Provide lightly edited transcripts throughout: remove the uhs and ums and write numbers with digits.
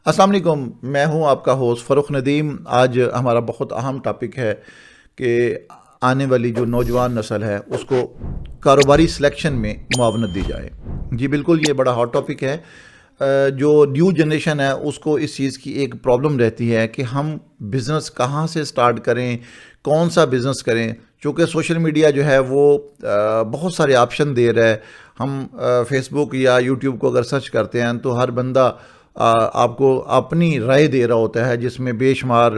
السلام علیکم، میں ہوں آپ کا ہوسٹ فروخ ندیم۔ آج ہمارا بہت اہم ٹاپک ہے کہ آنے والی جو نوجوان نسل ہے اس کو کاروباری سلیکشن میں معاونت دی جائے۔ جی بالکل، یہ بڑا ہاٹ ٹاپک ہے۔ جو نیو جنریشن ہے اس کو اس چیز کی ایک پرابلم رہتی ہے کہ ہم بزنس کہاں سے سٹارٹ کریں، کون سا بزنس کریں، چونکہ سوشل میڈیا جو ہے وہ بہت سارے آپشن دے رہا ہے۔ ہم فیس بک یا یوٹیوب کو اگر سرچ کرتے ہیں تو ہر بندہ آپ کو اپنی رائے دے رہا ہوتا ہے، جس میں بے شمار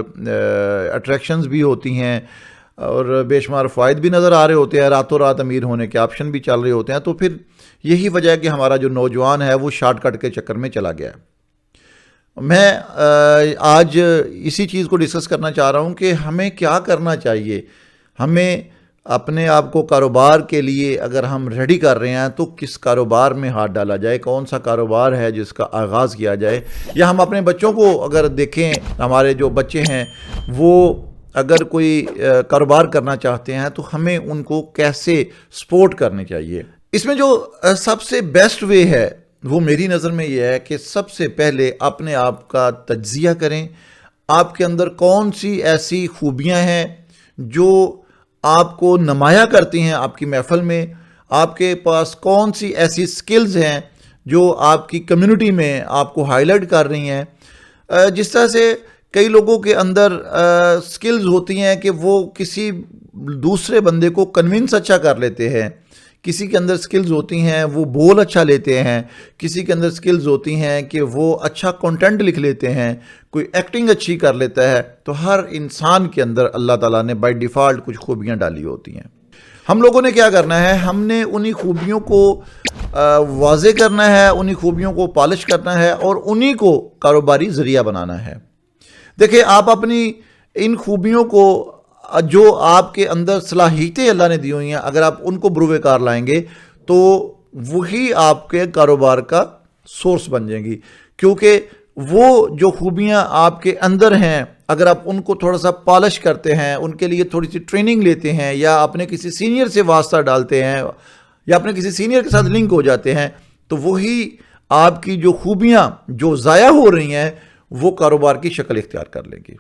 اٹریکشنز بھی ہوتی ہیں اور بے شمار فوائد بھی نظر آ رہے ہوتے ہیں۔ راتوں رات امیر ہونے کے آپشن بھی چل رہے ہوتے ہیں۔ تو پھر یہی وجہ ہے کہ ہمارا جو نوجوان ہے وہ شارٹ کٹ کے چکر میں چلا گیا ہے۔ میں آج اسی چیز کو ڈسکس کرنا چاہ رہا ہوں کہ ہمیں کیا کرنا چاہیے۔ ہمیں اپنے آپ کو کاروبار کے لیے اگر ہم ریڈی کر رہے ہیں تو کس کاروبار میں ہاتھ ڈالا جائے، کون سا کاروبار ہے جس کا آغاز کیا جائے۔ یا ہم اپنے بچوں کو اگر دیکھیں، ہمارے جو بچے ہیں وہ اگر کوئی کاروبار کرنا چاہتے ہیں تو ہمیں ان کو کیسے سپورٹ کرنی چاہیے۔ اس میں جو سب سے بیسٹ وے ہے وہ میری نظر میں یہ ہے کہ سب سے پہلے اپنے آپ کا تجزیہ کریں۔ آپ کے اندر کون سی ایسی خوبیاں ہیں جو آپ کو نمایاں کرتی ہیں آپ کی محفل میں، آپ کے پاس کون سی ایسی سکلز ہیں جو آپ کی کمیونٹی میں آپ کو ہائی لائٹ کر رہی ہیں۔ جس طرح سے کئی لوگوں کے اندر سکلز ہوتی ہیں کہ وہ کسی دوسرے بندے کو کنونس اچھا کر لیتے ہیں، کسی کے اندر سکلز ہوتی ہیں وہ بول اچھا لیتے ہیں، کسی کے اندر سکلز ہوتی ہیں کہ وہ اچھا کنٹینٹ لکھ لیتے ہیں، کوئی ایکٹنگ اچھی کر لیتا ہے۔ تو ہر انسان کے اندر اللہ تعالیٰ نے بائی ڈیفالٹ کچھ خوبیاں ڈالی ہوتی ہیں۔ ہم لوگوں نے کیا کرنا ہے، ہم نے انہی خوبیوں کو واضح کرنا ہے، انہی خوبیوں کو پالش کرنا ہے اور انہی کو کاروباری ذریعہ بنانا ہے۔ دیکھیں، آپ اپنی ان خوبیوں کو جو آپ کے اندر صلاحیتیں اللہ نے دی ہوئی ہیں، اگر آپ ان کو بروئے کار لائیں گے تو وہی آپ کے کاروبار کا سورس بن جائیں گی۔ کیونکہ وہ جو خوبیاں آپ کے اندر ہیں، اگر آپ ان کو تھوڑا سا پالش کرتے ہیں، ان کے لیے تھوڑی سی ٹریننگ لیتے ہیں، یا اپنے کسی سینئر سے واسطہ ڈالتے ہیں، یا اپنے کسی سینئر کے ساتھ لنک ہو جاتے ہیں، تو وہی آپ کی جو خوبیاں جو ضائع ہو رہی ہیں وہ کاروبار کی شکل اختیار کر لیں گی۔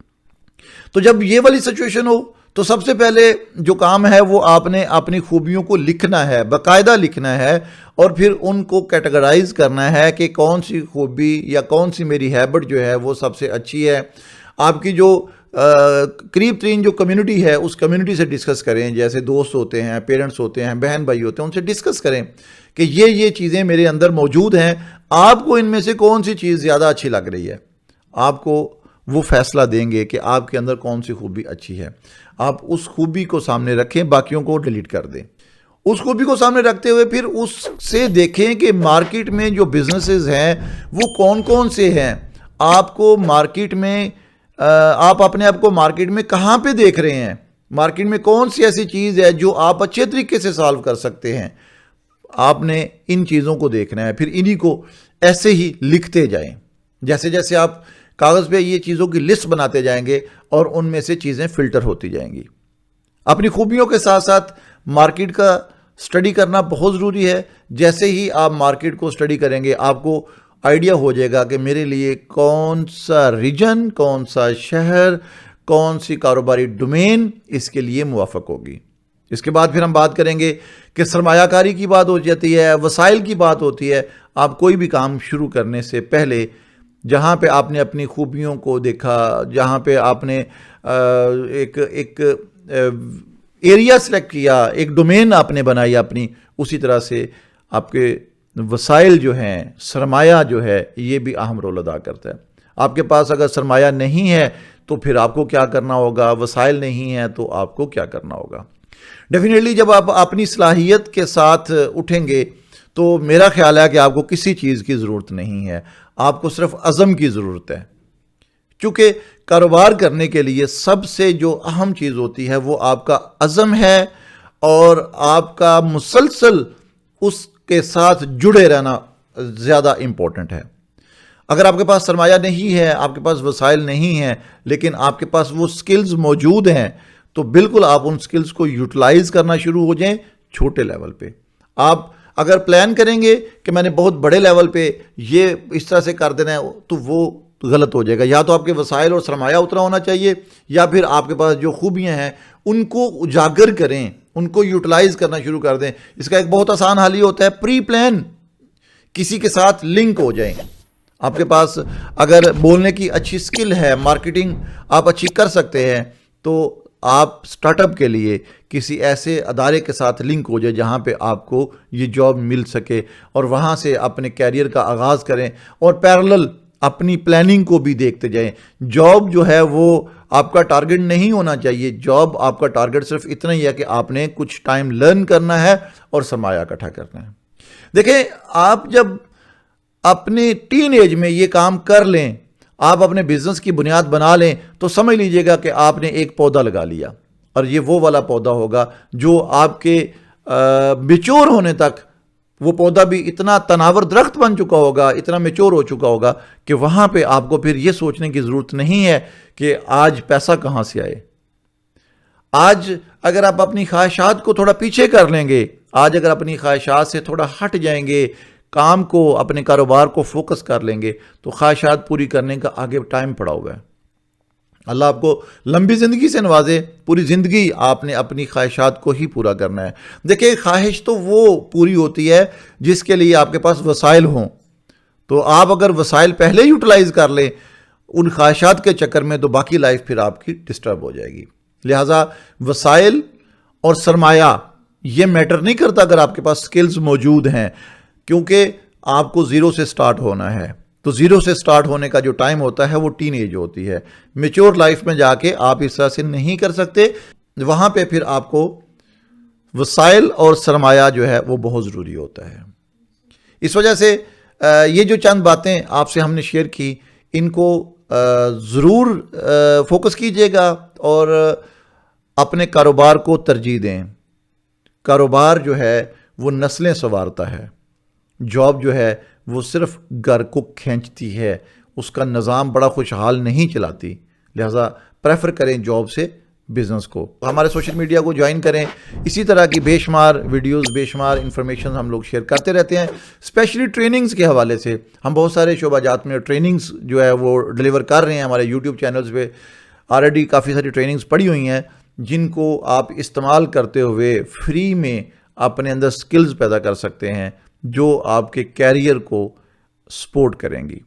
تو جب یہ والی سچویشن ہو تو سب سے پہلے جو کام ہے وہ آپ نے اپنی خوبیوں کو لکھنا ہے، باقاعدہ لکھنا ہے، اور پھر ان کو کیٹیگرائز کرنا ہے کہ کون سی خوبی یا کون سی میری ہیبٹ جو ہے وہ سب سے اچھی ہے۔ آپ کی جو قریب ترین جو کمیونٹی ہے اس کمیونٹی سے ڈسکس کریں، جیسے دوست ہوتے ہیں، پیرنٹس ہوتے ہیں، بہن بھائی ہوتے ہیں، ان سے ڈسکس کریں کہ یہ چیزیں میرے اندر موجود ہیں، آپ کو ان میں سے کون سی چیز زیادہ اچھی لگ رہی ہے۔ آپ کو وہ فیصلہ دیں گے کہ آپ کے اندر کون سی خوبی اچھی ہے۔ آپ اس خوبی کو سامنے رکھیں، باقیوں کو ڈیلیٹ کر دیں۔ اس خوبی کو سامنے رکھتے ہوئے پھر اس سے دیکھیں کہ مارکیٹ میں جو بزنسز ہیں وہ کون کون سے ہیں۔ آپ کو مارکیٹ میں آپ اپنے آپ کو مارکیٹ میں کہاں پہ دیکھ رہے ہیں، مارکیٹ میں کون سی ایسی چیز ہے جو آپ اچھے طریقے سے سالو کر سکتے ہیں۔ آپ نے ان چیزوں کو دیکھنا ہے، پھر انہی کو ایسے ہی لکھتے جائیں۔ جیسے جیسے آپ کاغذ پہ یہ چیزوں کی لسٹ بناتے جائیں گے اور ان میں سے چیزیں فلٹر ہوتی جائیں گی۔ اپنی خوبیوں کے ساتھ ساتھ مارکیٹ کا سٹڈی کرنا بہت ضروری ہے۔ جیسے ہی آپ مارکیٹ کو سٹڈی کریں گے آپ کو آئیڈیا ہو جائے گا کہ میرے لیے کون سا ریجن، کون سا شہر، کون سی کاروباری ڈومین اس کے لیے موافق ہوگی۔ اس کے بعد پھر ہم بات کریں گے کہ سرمایہ کاری کی بات ہو جاتی ہے، وسائل کی بات ہوتی ہے۔ آپ کوئی بھی کام شروع کرنے سے پہلے جہاں پہ آپ نے اپنی خوبیوں کو دیکھا، جہاں پہ آپ نے ایک ایریا سلیکٹ کیا، ایک ڈومین آپ نے بنائی اپنی، اسی طرح سے آپ کے وسائل جو ہیں، سرمایہ جو ہے، یہ بھی اہم رول ادا کرتا ہے۔ آپ کے پاس اگر سرمایہ نہیں ہے تو پھر آپ کو کیا کرنا ہوگا، وسائل نہیں ہیں تو آپ کو کیا کرنا ہوگا۔ ڈیفینیٹلی جب آپ اپنی صلاحیت کے ساتھ اٹھیں گے تو میرا خیال ہے کہ آپ کو کسی چیز کی ضرورت نہیں ہے، آپ کو صرف عزم کی ضرورت ہے۔ چونکہ کاروبار کرنے کے لیے سب سے جو اہم چیز ہوتی ہے وہ آپ کا عزم ہے، اور آپ کا مسلسل اس کے ساتھ جڑے رہنا زیادہ امپورٹنٹ ہے۔ اگر آپ کے پاس سرمایہ نہیں ہے، آپ کے پاس وسائل نہیں ہیں، لیکن آپ کے پاس وہ سکلز موجود ہیں، تو بالکل آپ ان سکلز کو یوٹیلائز کرنا شروع ہو جائیں چھوٹے لیول پہ۔ آپ اگر پلان کریں گے کہ میں نے بہت بڑے لیول پہ یہ اس طرح سے کر دینا ہے تو وہ غلط ہو جائے گا. یا تو آپ کے وسائل اور سرمایہ اتنا ہونا چاہیے، یا پھر آپ کے پاس جو خوبیاں ہیں ان کو اجاگر کریں، ان کو یوٹیلائز کرنا شروع کر دیں. اس کا ایک بہت آسان حل یہ ہوتا ہے، پری پلان کسی کے ساتھ لنک ہو جائیں. آپ کے پاس اگر بولنے کی اچھی سکل ہے، مارکیٹنگ آپ اچھی کر سکتے ہیں، تو آپ سٹارٹ اپ کے لیے کسی ایسے ادارے کے ساتھ لنک ہو جائے جہاں پہ آپ کو یہ جاب مل سکے، اور وہاں سے اپنے کیریئر کا آغاز کریں، اور پیرلل اپنی پلاننگ کو بھی دیکھتے جائیں. جاب جو ہے وہ آپ کا ٹارگٹ نہیں ہونا چاہیے. جاب آپ کا ٹارگٹ صرف اتنا ہی ہے کہ آپ نے کچھ ٹائم لرن کرنا ہے اور سرمایہ اکٹھا کرنا ہے. دیکھیں، آپ جب اپنے ٹین ایج میں یہ کام کر لیں، آپ اپنے بزنس کی بنیاد بنا لیں، تو سمجھ لیجئے گا کہ آپ نے ایک پودا لگا لیا، اور یہ وہ والا پودا ہوگا جو آپ کے میچور ہونے تک وہ پودا بھی اتنا تناور درخت بن چکا ہوگا، اتنا میچور ہو چکا ہوگا کہ وہاں پہ آپ کو پھر یہ سوچنے کی ضرورت نہیں ہے کہ آج پیسہ کہاں سے آئے. آج اگر آپ اپنی خواہشات کو تھوڑا پیچھے کر لیں گے، آج اگر اپنی خواہشات سے تھوڑا ہٹ جائیں گے، کام کو، اپنے کاروبار کو فوکس کر لیں گے، تو خواہشات پوری کرنے کا آگے ٹائم پڑا ہوا ہے. اللہ آپ کو لمبی زندگی سے نوازے. پوری زندگی آپ نے اپنی خواہشات کو ہی پورا کرنا ہے. دیکھیں، خواہش تو وہ پوری ہوتی ہے جس کے لیے آپ کے پاس وسائل ہوں. تو آپ اگر وسائل پہلے یوٹیلائز کر لیں ان خواہشات کے چکر میں، تو باقی لائف پھر آپ کی ڈسٹرب ہو جائے گی. لہٰذا وسائل اور سرمایہ یہ میٹر نہیں کرتا اگر آپ کے پاس سکلز موجود ہیں، کیونکہ آپ کو زیرو سے سٹارٹ ہونا ہے. تو زیرو سے سٹارٹ ہونے کا جو ٹائم ہوتا ہے وہ ٹین ایج ہوتی ہے. میچور لائف میں جا کے آپ اس طرح سے نہیں کر سکتے. وہاں پہ پھر آپ کو وسائل اور سرمایہ جو ہے وہ بہت ضروری ہوتا ہے. اس وجہ سے یہ جو چند باتیں آپ سے ہم نے شیئر کی، ان کو ضرور فوکس کیجئے گا اور اپنے کاروبار کو ترجیح دیں. کاروبار جو ہے وہ نسلیں سنوارتا ہے. جاب جو ہے وہ صرف گھر کو کھینچتی ہے، اس کا نظام بڑا خوشحال نہیں چلاتی. لہٰذا پریفر کریں جاب سے بزنس کو. ہمارے سوشل میڈیا کو جوائن کریں. اسی طرح کی بے شمار ویڈیوز، بے شمار انفارمیشن ہم لوگ شیئر کرتے رہتے ہیں. اسپیشلی ٹریننگز کے حوالے سے ہم بہت سارے شعبہ جات میں ٹریننگز جو ہے وہ ڈلیور کر رہے ہیں. ہمارے یوٹیوب چینلز پہ آلریڈی کافی ساری ٹریننگز پڑی ہوئی ہیں جن کو آپ استعمال کرتے ہوئے فری میں اپنے اندر سکلز پیدا کر سکتے ہیں جو آپ کے کیریئر کو سپورٹ کریں گی.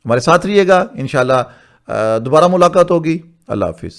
ہمارے ساتھ رہیے گا. انشاءاللہ دوبارہ ملاقات ہوگی. اللہ حافظ.